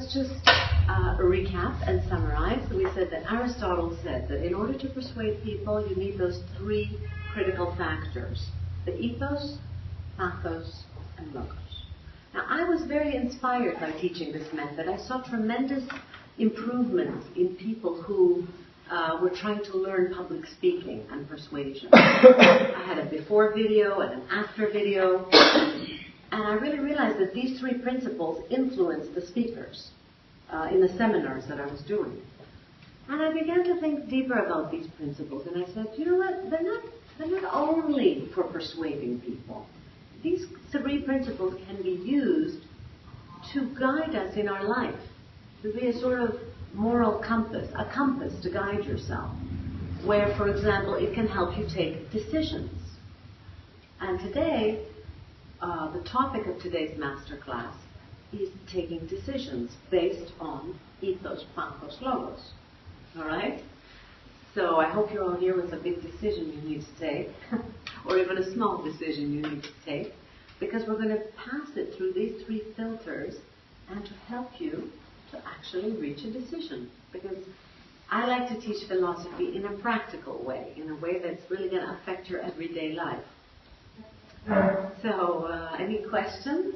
let's just recap and summarize. We said that Aristotle said that in order to persuade people, you need those three critical factors: the ethos, pathos, and logos. Now, I was very inspired by teaching this method. I saw tremendous improvements in people who were trying to learn public speaking and persuasion. I had a before video and an after video, and I really realized that these three principles influenced the speakers in the seminars that I was doing. And I began to think deeper about these principles, and I said, you know what, they're not only for persuading people. These three principles can be used to guide us in our life, to be a sort of moral compass, a compass to guide yourself, where, for example, it can help you take decisions. And today, the topic of today's masterclass is taking decisions based on ethos, pathos, logos. All right? So I hope you're all here with a big decision you need to take, or even a small decision you need to take, because we're going to pass it through these three filters and to help you to actually reach a decision. Because I like to teach philosophy in a practical way, in a way that's really going to affect your everyday life. So, any questions?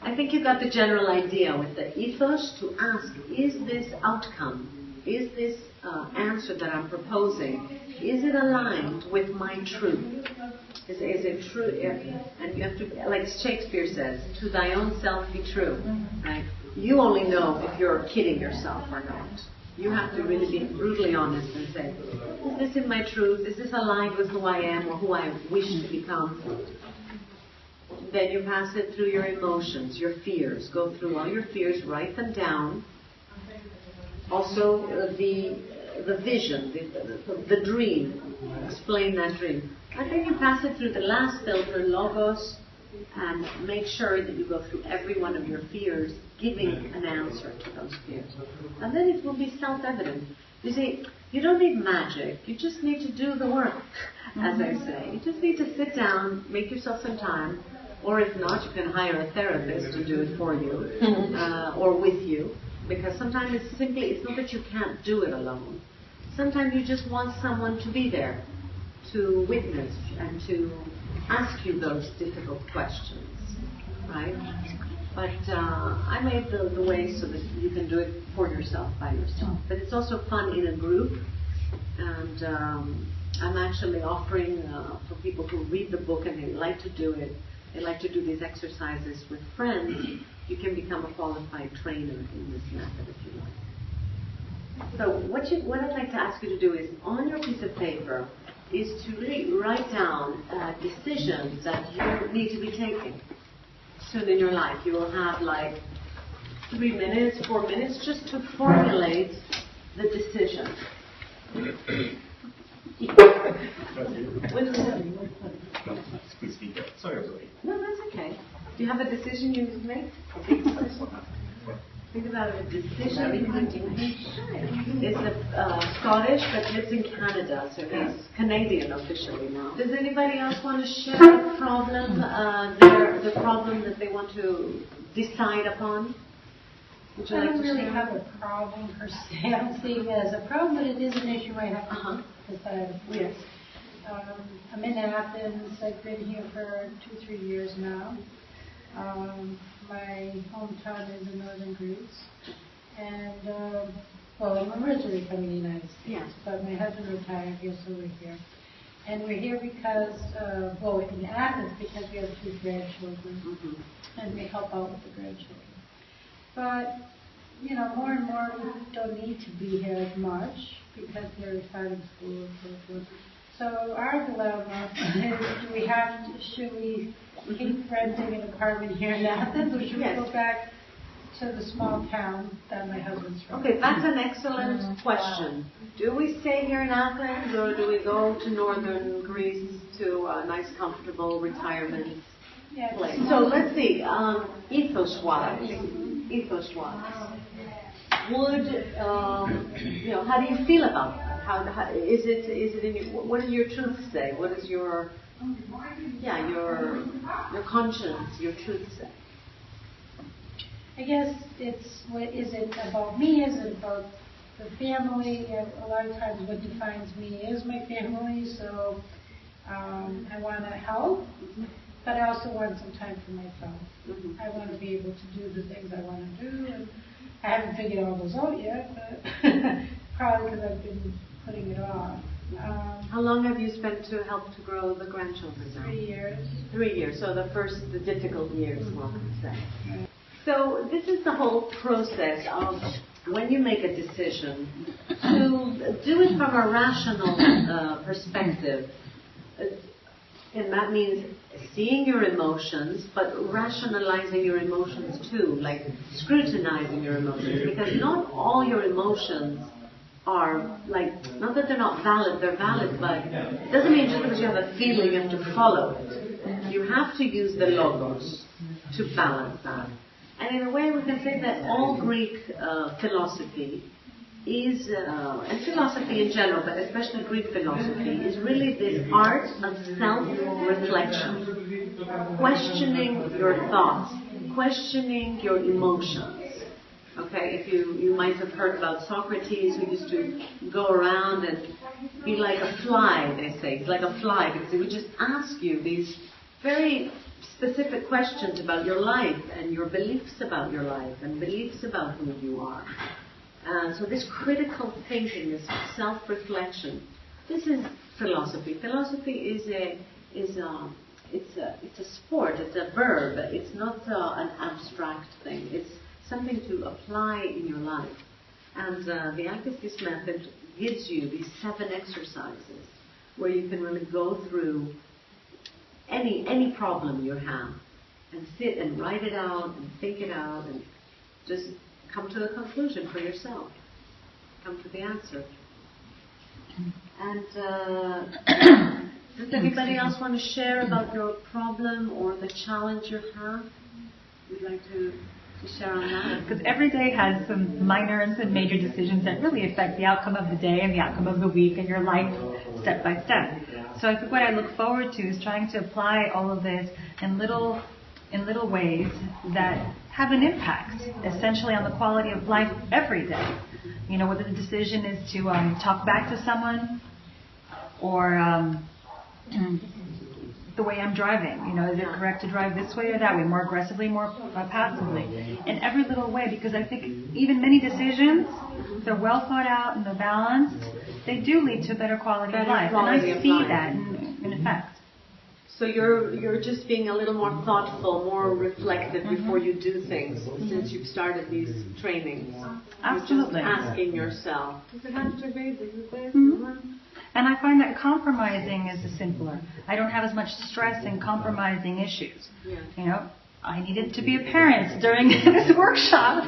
I think you got the general idea with the ethos to ask, is this outcome, is this answer that I'm proposing, is it aligned with my truth? Is it true? And you have to, like Shakespeare says, to thy own self be true. Right? You only know if you're kidding yourself or not. You have to really be brutally honest and say, is this in my truth? Is this aligned with who I am or who I wish to become? Then you pass it through your emotions, your fears. Go through all your fears, write them down. Also, the vision, the dream. Explain that dream. And then you pass it through the last filter, logos, and make sure that you go through every one of your fears, giving an answer to those fears. And then it will be self-evident. You see, you don't need magic. You just need to do the work, as I say. You just need to sit down, make yourself some time, or if not, you can hire a therapist to do it for you, or with you. Because sometimes it's not that you can't do it alone. Sometimes you just want someone to be there, to witness and to ask you those difficult questions, right? But I made the way so that you can do it for yourself, by yourself. But it's also fun in a group, and I'm actually offering for people who read the book and they like to do it, they like to do these exercises with friends, you can become a qualified trainer in this method if you like. So what I'd like to ask you to do is, on your piece of paper, is to really write down decisions that you need to be taking soon in your life. You will have like 3 minutes, 4 minutes just to formulate the decision. Sorry, I was late. No, that's okay. Do you have a decision you need to make? Think about a decision. It's Scottish, but lives in Canada, so he's Canadian officially now. Does anybody else want to share a problem, the problem that they want to decide upon? Would you I like don't to really share? have a problem per se. I don't see it as a problem, but it is an issue I have to decide. Yes. I'm in Athens. I've been here for 2-3 years now. My hometown is in northern Greece, and well, I'm originally from the United States, but my husband retired here, so we're here. And we're here because, well, in Athens because we have 2 grandchildren, and we help out with the grandchildren. But, you know, more and more we don't need to be here as much because they're starting school and so forth. So our dilemma is, should we keep renting an apartment here in Athens, or should we go back to the small town that my husband's from? Okay, that's an excellent question. Do we stay here in Athens, or do we go to northern Greece to a nice, comfortable retirement place? So let's see, ethos-wise, would, you know, how do you feel about that? How is it in your, what does your truth say? What does your conscience, your truth say? I guess it's, what is it about me? Is it about the family? A lot of times what defines me is my family, so I want to help, but I also want some time for myself. I want to be able to do the things I want to do, and I haven't figured all those out yet, but probably because I've been putting it off. How long have you spent to help to grow the grandchildren now? 3 years. 3 years, so the difficult years, one could say. So this is the whole process of when you make a decision to do it from a rational perspective. And that means seeing your emotions, but rationalizing your emotions too, like scrutinizing your emotions, because not all your emotions are, like, not that they're not valid, they're valid, but it doesn't mean just because you have a feeling you have to follow it. You have to use the logos to balance that. And in a way we can say that all Greek philosophy is, and philosophy in general, but especially Greek philosophy, is really this art of self-reflection, questioning your thoughts, questioning your emotions. Okay, if you might have heard about Socrates, who used to go around and be like a fly, they say. He's like a fly, because he would just ask you these very specific questions about your life and your beliefs about your life and beliefs about who you are. So this critical thinking, this self-reflection, this is philosophy. Philosophy is a sport. It's a verb. It's not an abstract thing. It's something to apply in your life. And the Akastis method gives you these 7 exercises where you can really go through any problem you have and sit and write it out and think it out and just come to a conclusion for yourself. Come to the answer. And does anybody else want to share about your problem or the challenge you have? Would you like to share on that? Because every day has some minor and some major decisions that really affect the outcome of the day and the outcome of the week and your life step by step. So I think what I look forward to is trying to apply all of this in little ways that have an impact, essentially, on the quality of life every day. You know, whether the decision is to talk back to someone or the way I'm driving. You know, is it correct to drive this way or that way, more aggressively, more passively? In every little way, because I think even many decisions, they're well thought out and they're balanced, they do lead to a better quality of life. And I see that in effect. So you're just being a little more thoughtful, more reflective before you do things, since you've started these trainings. Absolutely. You're just asking yourself, does it have to be? Does it this? And I find that compromising is simpler. I don't have as much stress in compromising issues. Yeah. You know, I needed to be a parent during this workshop.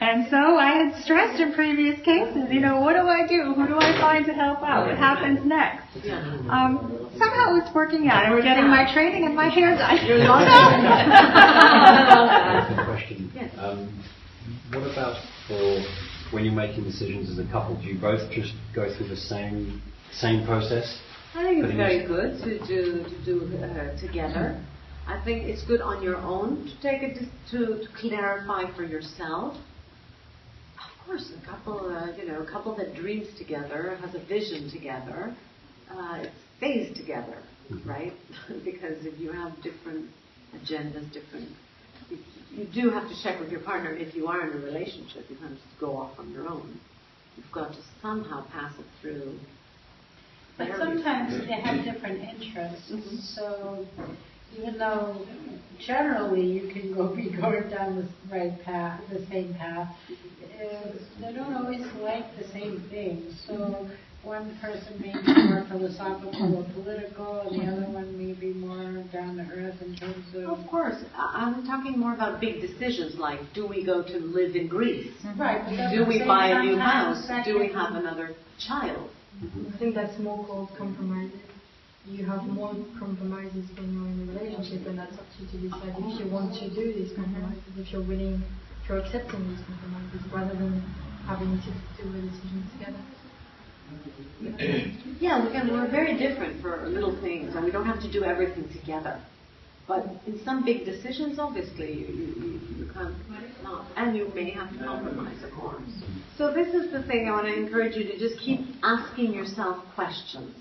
And so I had stressed in previous cases, you know, what do I do? Who do I find to help out? What happens next? Yeah. Somehow it's working out. I'm getting my training and my hair done. You're lost. Question. What about for when you're making decisions as a couple? Do you both just go through the same process? I think it's very good to do together. I think it's good on your own to take it to clarify for yourself. Of course, a couple that dreams together, has a vision together, it stays together, right? Because if you have different agendas, you do have to check with your partner if you are in a relationship. You can't just go off on your own. You've got to somehow pass it through. But sometimes they have different interests, so even though generally you can be going down the right path, the same path, they don't always like the same things. So one person may be more philosophical or political, and the other one may be more down to earth in terms of... Of course. I'm talking more about big decisions like, do we go to live in Greece? Right. Do we buy a new house? Do we have another child? I think that's more called compromises. You have more compromises when you're in a relationship, and that's up to you to decide if you want to do these compromises, if you're willing, if you're accepting these compromises, rather than having to do the decisions together. Yeah, we're very different for little things, and we don't have to do everything together. But in some big decisions, obviously, you can't not. And you may have to compromise, of course. So this is the thing I want to encourage you to just keep asking yourself questions.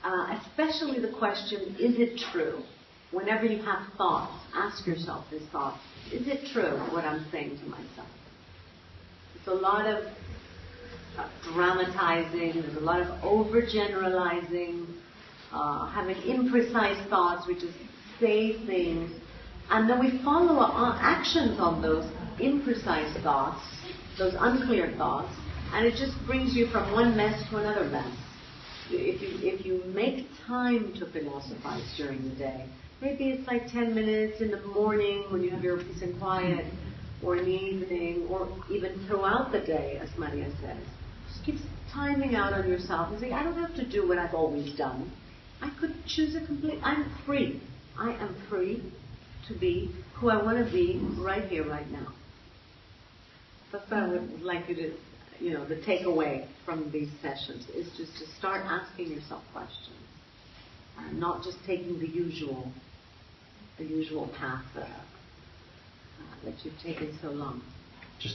Especially the question, is it true? Whenever you have thoughts, ask yourself this thought. Is it true what I'm saying to myself? It's a lot of dramatizing, there's a lot of overgeneralizing, having imprecise thoughts, we just say things, and then we follow actions on those imprecise thoughts, those unclear thoughts, and it just brings you from one mess to another mess. If you make time to philosophize during the day, maybe it's like 10 minutes in the morning when you have your peace and quiet, or in the evening, or even throughout the day, as Maria says. Just keep timing out on yourself and say, I don't have to do what I've always done. I could choose I'm free. I am free to be who I want to be right here, right now. That's what I would like you to, the takeaway from these sessions is just to start asking yourself questions. Not just taking the usual path that you've taken so long.